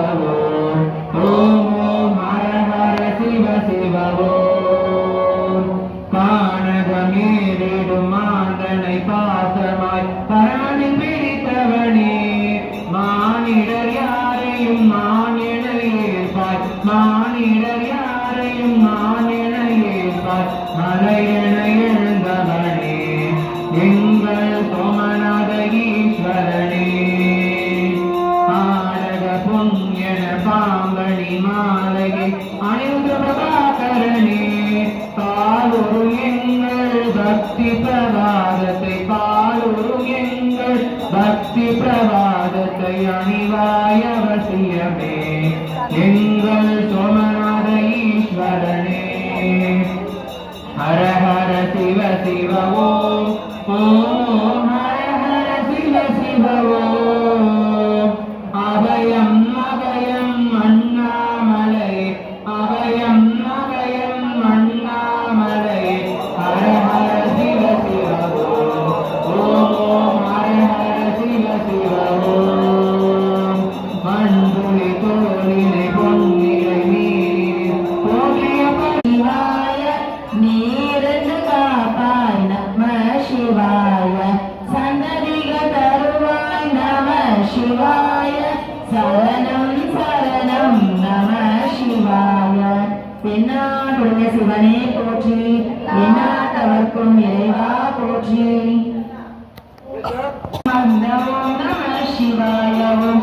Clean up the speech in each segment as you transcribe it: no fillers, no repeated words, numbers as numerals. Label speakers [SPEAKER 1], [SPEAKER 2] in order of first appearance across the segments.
[SPEAKER 1] ஓம் ஓம் ஓம் ஹர ஹர சிவ சிவ ஓம் கானகமேறிடும் மாந்தனை பாசமாய் பரமனில் பிடித்தவனே மானிடர் யாரையும் மானிட ஏற்பாய் மானிடர் யாரையும் மானிட ஏற்பாய் மலையென எழுந்தவனே எங்கள் சோமநாத ஈஸ்வரனே ஆடக பொங்கென பாம்பணி மாலையை அணிந்து பிரபாகரனே பாலுரு எங்கள் பக்தி பிரபாதத்தை பாலுரு எங்கள் பக்தி பிரபாதத்தை அணிவாய் அவசியமே எங்கள் சோமநாத ஈஸ்வரனே ஹர ஹர சிவ சிவ ஓம் ஓம் ஹர ஹர சிவ சிவ ஓம் அபயம் அபயம் அண்ணாமலை அபயம் அபயம் அண்ணாமலை ஹர ஹர சிவ சிவ ஓம் ஓம் ஹர ஹர சிவ சிவ ஓம் மண்புலி தோளினை பொன்னிலை நீரில் போற்றிய பரிவாய நீரந்து காப்பாய் நம சிவாய சந்ததிக தருவாய் நம சிவாய சரணம் சரணம் நம சிவாய என்னாடுடைய சிவனே போற்றி என்னாட்டவர்க்கும் இறைவா போற்றி ஓம் நம சிவாய ஓம்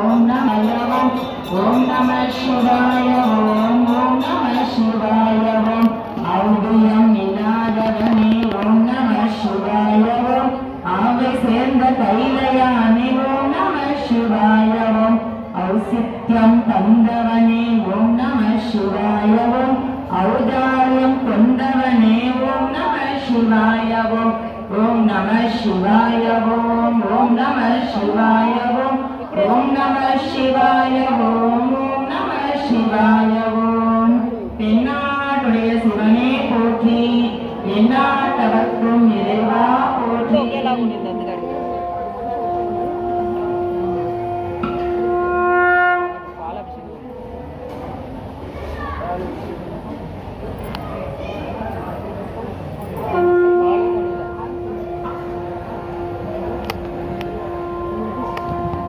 [SPEAKER 1] ஓம் நமயவும் ஓம் நம சிவாய ஓம் நம சிவாய ஓம் ஔதியம் இல்லாதவனே ஓம் நம சிவாய ஓம் ஆவை சேர்ந்த கைலையானே ஓம் நம சிவாய ஓம் ஔசித்யம் தந்த